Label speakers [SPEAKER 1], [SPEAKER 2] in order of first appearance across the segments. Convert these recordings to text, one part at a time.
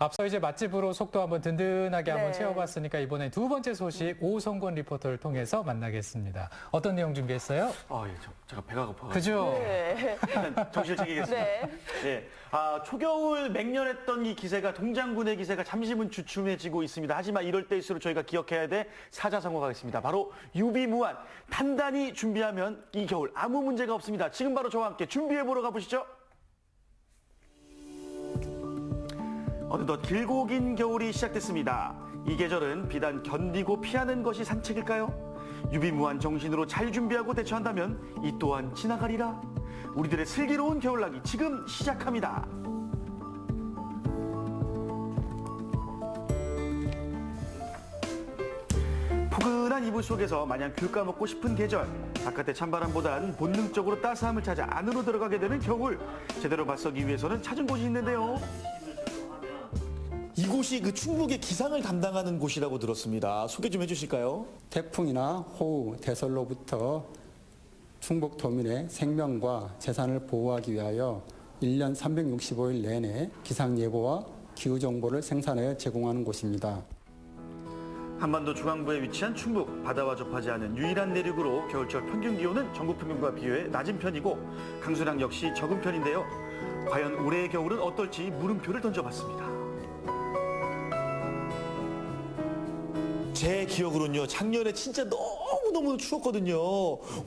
[SPEAKER 1] 앞서 이제 맛집으로 속도 한번 든든하게 한번
[SPEAKER 2] 네.
[SPEAKER 1] 채워봤으니까 이번에 두 번째 소식 오성권 리포터를 통해서 만나겠습니다. 어떤 내용 준비했어요?
[SPEAKER 3] 예, 제가 배가 고파가지고.
[SPEAKER 1] 그죠?
[SPEAKER 2] 네.
[SPEAKER 3] 일단 정신을 차리겠습니다.
[SPEAKER 2] 네.
[SPEAKER 3] 예, 초겨울 맹렬했던 이 기세가 동장군의 기세가 잠시은 주춤해지고 있습니다. 하지만 이럴 때일수록 저희가 기억해야 될 사자성어가 있습니다. 바로 유비무한. 단단히 준비하면 이 겨울 아무 문제가 없습니다. 지금 바로 저와 함께 준비해보러 가보시죠. 어느덧 길고 긴 겨울이 시작됐습니다. 이 계절은 비단 견디고 피하는 것이 산책일까요? 유비무한 정신으로 잘 준비하고 대처한다면 이 또한 지나가리라. 우리들의 슬기로운 겨울나기 지금 시작합니다. 포근한 이불 속에서 마냥 귤 까먹고 싶은 계절. 바깥의 찬바람보단 본능적으로 따스함을 찾아 안으로 들어가게 되는 겨울. 제대로 맞서기 위해서는 찾은 곳이 있는데요.
[SPEAKER 4] 이곳이 그 충북의 기상을 담당하는 곳이라고 들었습니다. 소개 좀 해주실까요?
[SPEAKER 5] 태풍이나 호우, 대설로부터 충북 도민의 생명과 재산을 보호하기 위하여 1년 365일 내내 기상예보와 기후정보를 생산하여 제공하는 곳입니다.
[SPEAKER 3] 한반도 중앙부에 위치한 충북, 바다와 접하지 않은 유일한 내륙으로 겨울철 평균 기온은 전국 평균과 비교해 낮은 편이고 강수량 역시 적은 편인데요. 과연 올해의 겨울은 어떨지 물음표를 던져봤습니다.
[SPEAKER 4] 제 기억으로는요, 작년에 진짜 너무너무 추웠거든요.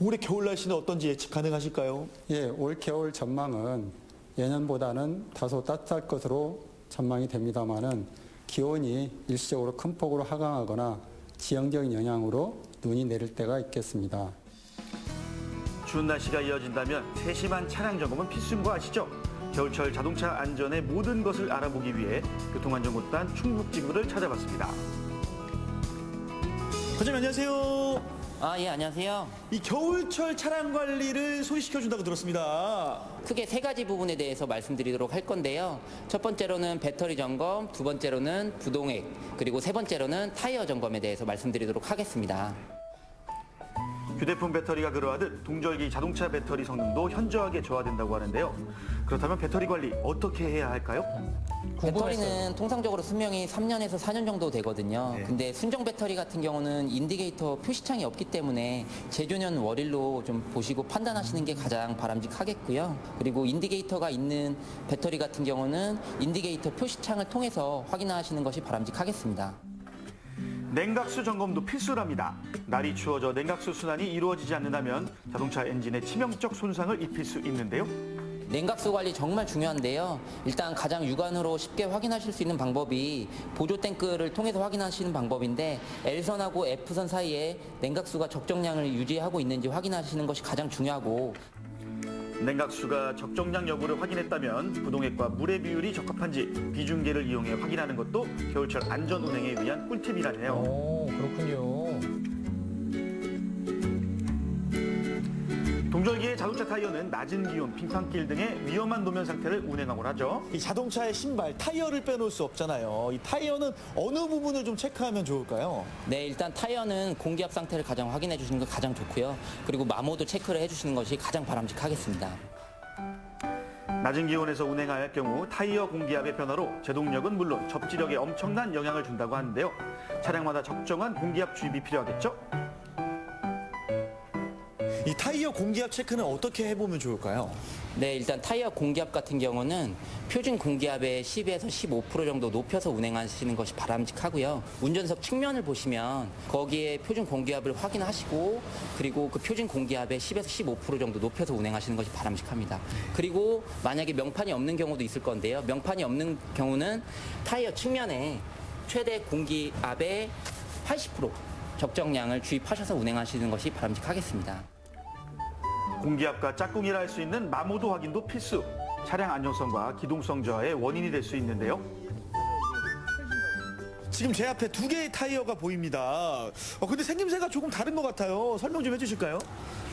[SPEAKER 4] 올해 겨울 날씨는 어떤지 예측 가능하실까요?
[SPEAKER 5] 예, 올 겨울 전망은 예년보다는 다소 따뜻할 것으로 전망이 됩니다마는 기온이 일시적으로 큰 폭으로 하강하거나 지형적인 영향으로 눈이 내릴 때가 있겠습니다.
[SPEAKER 3] 추운 날씨가 이어진다면 세심한 차량 점검은 필수인 거 아시죠? 겨울철 자동차 안전의 모든 것을 알아보기 위해 교통안전공단 충북지구를 찾아봤습니다.
[SPEAKER 4] 과장님 안녕하세요.
[SPEAKER 6] 예, 안녕하세요.
[SPEAKER 4] 이 겨울철 차량 관리를 소개시켜준다고 들었습니다.
[SPEAKER 6] 크게 세 가지 부분에 대해서 말씀드리도록 할 건데요. 첫 번째로는 배터리 점검, 두 번째로는 부동액, 그리고 세 번째로는 타이어 점검에 대해서 말씀드리도록 하겠습니다.
[SPEAKER 3] 휴대폰 배터리가 그러하듯 동절기 자동차 배터리 성능도 현저하게 저하된다고 하는데요. 그렇다면 배터리 관리 어떻게 해야 할까요?
[SPEAKER 6] 배터리는 통상적으로 수명이 3년에서 4년 정도 되거든요.
[SPEAKER 3] 네.
[SPEAKER 6] 근데 순정 배터리 같은 경우는 인디게이터 표시창이 없기 때문에 제조년 월일로 좀 보시고 판단하시는 게 가장 바람직하겠고요. 그리고 인디게이터가 있는 배터리 같은 경우는 인디게이터 표시창을 통해서 확인하시는 것이 바람직하겠습니다.
[SPEAKER 3] 냉각수 점검도 필수랍니다. 날이 추워져 냉각수 순환이 이루어지지 않는다면 자동차 엔진에 치명적 손상을 입힐 수 있는데요.
[SPEAKER 6] 냉각수 관리 정말 중요한데요. 일단 가장 육안으로 쉽게 확인하실 수 있는 방법이 보조 탱크를 통해서 확인하시는 방법인데 L선하고 F선 사이에 냉각수가 적정량을 유지하고 있는지 확인하시는 것이 가장 중요하고,
[SPEAKER 3] 냉각수가 적정량 여부를 확인했다면 부동액과 물의 비율이 적합한지 비중계를 이용해 확인하는 것도 겨울철 안전 운행에 위한 꿀팁이라네요.
[SPEAKER 1] 오, 그렇군요.
[SPEAKER 3] 동절기의 자동차 타이어는 낮은 기온, 빙판길 등의 위험한 노면 상태를 운행하곤 하죠.
[SPEAKER 4] 이 자동차의 신발, 타이어를 빼놓을 수 없잖아요. 이 타이어는 어느 부분을 좀 체크하면 좋을까요?
[SPEAKER 6] 네, 일단 타이어는 공기압 상태를 가장 확인해 주시는 게 가장 좋고요. 그리고 마모도 체크를 해주시는 것이 가장 바람직하겠습니다.
[SPEAKER 3] 낮은 기온에서 운행할 경우 타이어 공기압의 변화로 제동력은 물론 접지력에 엄청난 영향을 준다고 하는데요. 차량마다 적정한 공기압 주입이 필요하겠죠?
[SPEAKER 4] 이 타이어 공기압 체크는 어떻게 해보면 좋을까요?
[SPEAKER 6] 네, 일단 타이어 공기압 같은 경우는 표준 공기압의 10에서 15% 정도 높여서 운행하시는 것이 바람직하고요. 운전석 측면을 보시면 거기에 표준 공기압을 확인하시고, 그리고 그 표준 공기압의 10에서 15% 정도 높여서 운행하시는 것이 바람직합니다. 그리고 만약에 명판이 없는 경우도 있을 건데요. 명판이 없는 경우는 타이어 측면에 최대 공기압의 80% 적정량을 주입하셔서 운행하시는 것이 바람직하겠습니다.
[SPEAKER 3] 공기압과 짝꿍이라 할 수 있는 마모도 확인도 필수. 차량 안정성과 기동성 저하의 원인이 될 수 있는데요.
[SPEAKER 4] 지금 제 앞에 두 개의 타이어가 보입니다. 근데 생김새가 조금 다른 것 같아요. 설명 좀 해주실까요?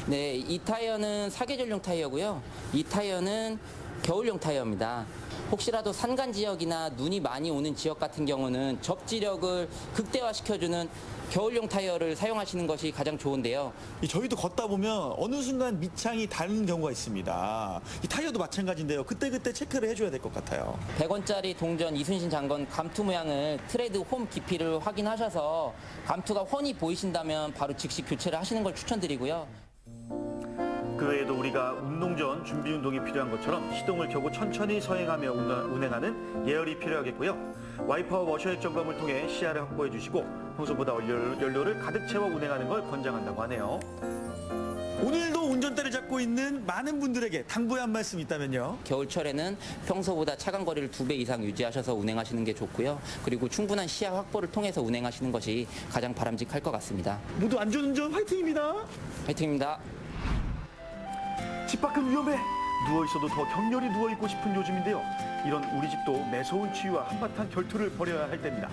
[SPEAKER 6] 네, 이 타이어는 사계절용 타이어고요. 이 타이어는 겨울용 타이어입니다. 혹시라도 산간 지역이나 눈이 많이 오는 지역 같은 경우는 접지력을 극대화시켜주는 겨울용 타이어를 사용하시는 것이 가장 좋은데요.
[SPEAKER 4] 저희도 걷다 보면 어느 순간 밑창이 닳는 경우가 있습니다. 이 타이어도 마찬가지인데요. 그때그때 체크를 해줘야 될 것 같아요.
[SPEAKER 6] 100원짜리 동전 이순신 장건 감투 모양을 트레드 홈 깊이를 확인하셔서 감투가 훤히 보이신다면 바로 즉시 교체를 하시는 걸 추천드리고요.
[SPEAKER 3] 그 외에도 우리가 운동 전 준비 운동이 필요한 것처럼 시동을 켜고 천천히 서행하며 운행하는 예열이 필요하겠고요. 와이퍼와 워셔액 점검을 통해 시야를 확보해 주시고 평소보다 연료를 가득 채워 운행하는 걸 권장한다고 하네요.
[SPEAKER 4] 오늘도 운전대를 잡고 있는 많은 분들에게 당부의 한 말씀 있다면요.
[SPEAKER 6] 겨울철에는 평소보다 차간 거리를 2배 이상 유지하셔서 운행하시는 게 좋고요. 그리고 충분한 시야 확보를 통해서 운행하시는 것이 가장 바람직할 것 같습니다.
[SPEAKER 4] 모두 안전운전 화이팅입니다.
[SPEAKER 6] 화이팅입니다.
[SPEAKER 3] 집 밖은 위험해. 누워있어도 더 격렬히 누워있고 싶은 요즘인데요. 이런 우리 집도 매서운 추위와 한바탕 결투를 벌여야 할 때입니다.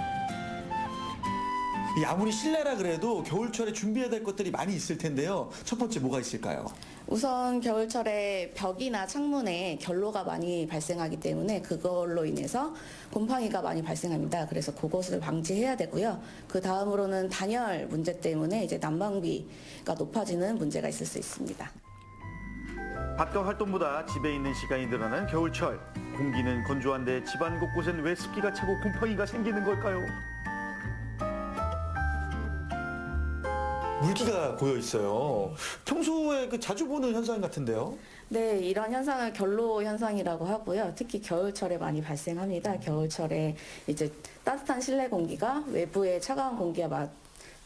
[SPEAKER 4] 아무리 실내라 그래도 겨울철에 준비해야 될 것들이 많이 있을 텐데요. 첫 번째 뭐가 있을까요?
[SPEAKER 2] 우선 겨울철에 벽이나 창문에 결로가 많이 발생하기 때문에 그걸로 인해서 곰팡이가 많이 발생합니다. 그래서 그것을 방지해야 되고요. 그 다음으로는 단열 문제 때문에 이제 난방비가 높아지는 문제가 있을 수 있습니다.
[SPEAKER 3] 바깥 활동보다 집에 있는 시간이 늘어나는 겨울철. 공기는 건조한데 집안 곳곳엔 왜 습기가 차고 곰팡이가 생기는 걸까요?
[SPEAKER 4] 물기가 고여 있어요. 평소에 자주 보는 현상 같은데요.
[SPEAKER 2] 네, 이런 현상을 결로 현상이라고 하고요. 특히 겨울철에 많이 발생합니다. 겨울철에 이제 따뜻한 실내 공기가 외부의 차가운 공기와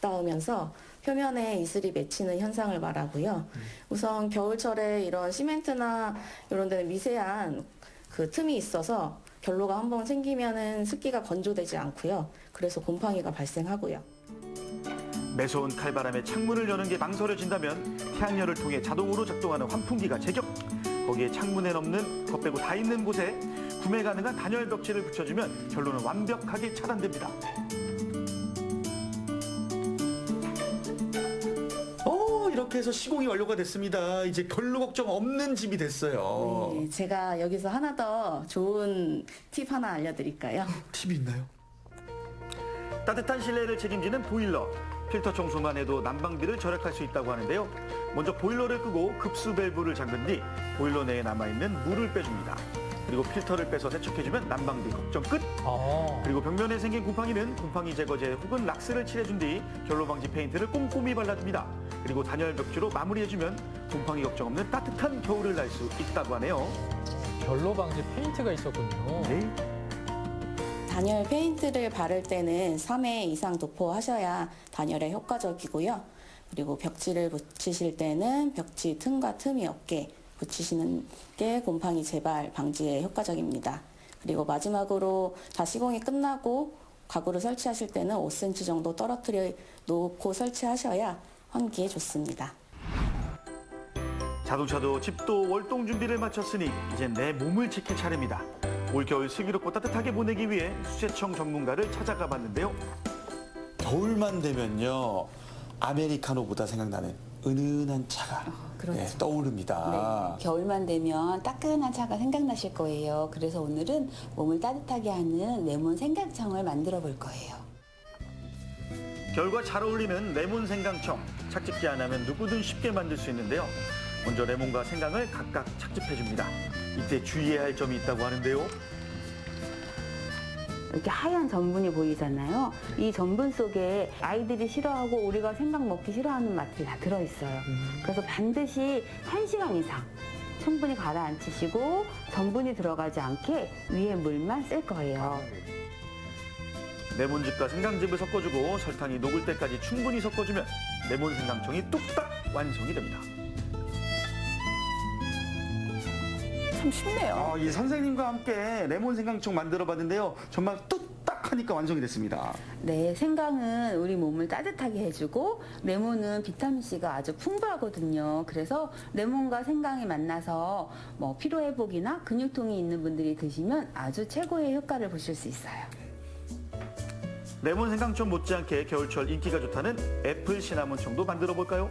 [SPEAKER 2] 맞닿으면서 표면에 이슬이 맺히는 현상을 말하고요. 우선 겨울철에 이런 시멘트나 이런 데는 미세한 그 틈이 있어서 결로가 한번 생기면은 습기가 건조되지 않고요. 그래서 곰팡이가 발생하고요.
[SPEAKER 3] 매서운 칼바람에 창문을 여는 게 망설여진다면 태양열을 통해 자동으로 작동하는 환풍기가 제격. 거기에 창문에 넘는 것 빼고 다 있는 곳에 구매 가능한 단열 벽지를 붙여주면 결로는 완벽하게 차단됩니다.
[SPEAKER 4] 이렇게 해서 시공이 완료가 됐습니다. 이제 결로 걱정 없는 집이 됐어요.
[SPEAKER 2] 네, 제가 여기서 하나 더 좋은 팁 하나 알려드릴까요?
[SPEAKER 4] 팁이 있나요?
[SPEAKER 3] 따뜻한 실내를 책임지는 보일러. 필터 청소만 해도 난방비를 절약할 수 있다고 하는데요. 먼저 보일러를 끄고 급수 밸브를 잠근 뒤 보일러 내에 남아있는 물을 빼줍니다. 그리고 필터를 빼서 세척해주면 난방비 걱정 끝. 그리고 벽면에 생긴 곰팡이는 곰팡이 제거제 혹은 락스를 칠해준 뒤 결로 방지 페인트를 꼼꼼히 발라줍니다. 그리고 단열 벽지로 마무리해주면 곰팡이 걱정 없는 따뜻한 겨울을 날 수 있다고 하네요.
[SPEAKER 1] 결로 방지 페인트가 있었군요.
[SPEAKER 3] 네.
[SPEAKER 2] 단열 페인트를 바를 때는 3회 이상 도포하셔야 단열에 효과적이고요. 그리고 벽지를 붙이실 때는 벽지 틈과 틈이 없게 붙이시는 게 곰팡이 재발 방지에 효과적입니다. 그리고 마지막으로 다 시공이 끝나고 가구를 설치하실 때는 5cm 정도 떨어뜨려 놓고 설치하셔야 환기에 좋습니다.
[SPEAKER 3] 자동차도 집도 월동 준비를 마쳤으니 이젠 내 몸을 지킬 차례입니다. 올겨울 슬기롭고 따뜻하게 보내기 위해 수세청 전문가를 찾아가 봤는데요.
[SPEAKER 4] 겨울만 되면요. 아메리카노보다 생각나는 은은한 차가
[SPEAKER 7] 그렇죠.
[SPEAKER 4] 떠오릅니다.
[SPEAKER 7] 네, 겨울만 되면 따끈한 차가 생각나실 거예요. 그래서 오늘은 몸을 따뜻하게 하는 레몬 생강청을 만들어 볼 거예요.
[SPEAKER 3] 겨울과 잘 어울리는 레몬 생강청. 착즙기 안 하면 누구든 쉽게 만들 수 있는데요. 먼저 레몬과 생강을 각각 착즙해줍니다. 이때 주의해야 할 점이 있다고 하는데요.
[SPEAKER 8] 이렇게 하얀 전분이 보이잖아요. 이 전분 속에 아이들이 싫어하고 우리가 생강 먹기 싫어하는 맛들이 다 들어있어요. 그래서 반드시 1시간 이상 충분히 가라앉히시고 전분이 들어가지 않게 위에 물만 쓸 거예요.
[SPEAKER 3] 레몬즙과 생강즙을 섞어주고 설탕이 녹을 때까지 충분히 섞어주면 레몬 생강청이 뚝딱 완성이 됩니다.
[SPEAKER 2] 참 쉽네요.
[SPEAKER 3] 이 선생님과 함께 레몬 생강청 만들어봤는데요. 정말 뚝딱 하니까 완성이 됐습니다.
[SPEAKER 8] 네, 생강은 우리 몸을 따뜻하게 해주고 레몬은 비타민C가 아주 풍부하거든요. 그래서 레몬과 생강이 만나서 피로회복이나 근육통이 있는 분들이 드시면 아주 최고의 효과를 보실 수 있어요.
[SPEAKER 3] 레몬 생강청 못지않게 겨울철 인기가 좋다는 애플 시나몬청도 만들어 볼까요?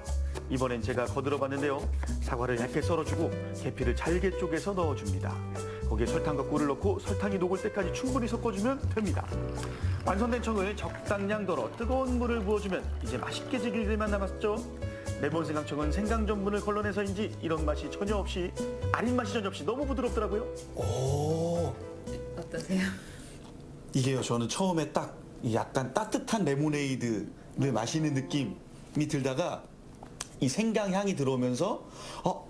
[SPEAKER 3] 이번엔 제가 거들어 봤는데요. 사과를 얇게 썰어주고 계피를 잘게 쪼개서 넣어줍니다. 거기에 설탕과 꿀을 넣고 설탕이 녹을 때까지 충분히 섞어주면 됩니다. 완성된 청을 적당량 덜어 뜨거운 물을 부어주면 이제 맛있게 즐길 일만 남았죠. 레몬 생강청은 생강 전분을 걸러내서인지 이런 맛이 전혀 없이 아린 맛이 전혀 없이 너무 부드럽더라고요.
[SPEAKER 4] 오,
[SPEAKER 2] 어떠세요?
[SPEAKER 4] 이게요. 저는 처음에 딱 이 약간 따뜻한 레모네이드를 마시는 느낌이 들다가 이 생강 향이 들어오면서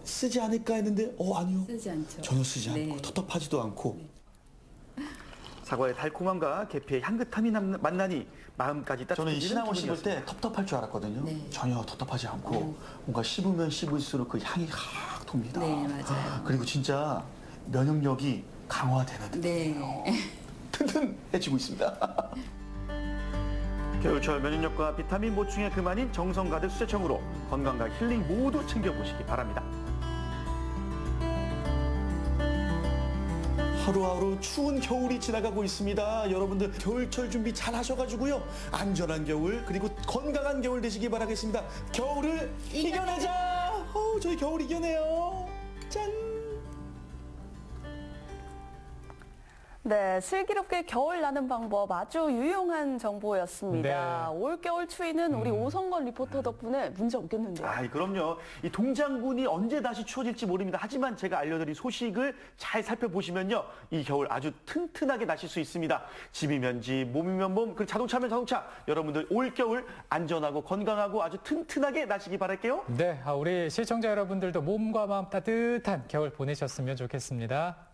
[SPEAKER 4] 쓰지 않을까 했는데 아니요.
[SPEAKER 7] 쓰지 않죠.
[SPEAKER 4] 전혀 쓰지 않고
[SPEAKER 7] 네.
[SPEAKER 4] 텁텁하지도 않고.
[SPEAKER 3] 사과의 달콤함과 계피의 향긋함이 만나니 마음까지
[SPEAKER 4] 저는 이
[SPEAKER 3] 따뜻해지는
[SPEAKER 4] 시나몬 씹을
[SPEAKER 3] 기분이었습니다.
[SPEAKER 4] 때 텁텁할 줄 알았거든요.
[SPEAKER 7] 네.
[SPEAKER 4] 전혀 텁텁하지 않고 뭔가 씹으면 씹을수록 그 향이 확 돕니다.
[SPEAKER 7] 네, 맞아요.
[SPEAKER 4] 그리고 진짜 면역력이 강화되는 듯해요.
[SPEAKER 7] 네.
[SPEAKER 4] 튼튼해지고 있습니다.
[SPEAKER 3] 겨울철 면역력과 비타민 보충에 그만인 정성 가득 수제청으로 건강과 힐링 모두 챙겨보시기 바랍니다.
[SPEAKER 4] 하루하루 추운 겨울이 지나가고 있습니다. 여러분들 겨울철 준비 잘 하셔가지고요. 안전한 겨울 그리고 건강한 겨울 되시기 바라겠습니다. 겨울을 이겨내자. 저희 겨울 이겨내요. 짠.
[SPEAKER 9] 네, 슬기롭게 겨울 나는 방법 아주 유용한 정보였습니다.
[SPEAKER 1] 네.
[SPEAKER 9] 올겨울 추위는 우리 오성건 리포터 덕분에 문제 없겠는데요.
[SPEAKER 3] 그럼요. 이 동장군이 언제 다시 추워질지 모릅니다. 하지만 제가 알려드린 소식을 잘 살펴보시면요. 이 겨울 아주 튼튼하게 나실 수 있습니다. 집이면 집, 몸이면 몸, 그리고 자동차면 자동차. 여러분들 올겨울 안전하고 건강하고 아주 튼튼하게 나시기 바랄게요.
[SPEAKER 1] 네, 우리 시청자 여러분들도 몸과 마음 따뜻한 겨울 보내셨으면 좋겠습니다.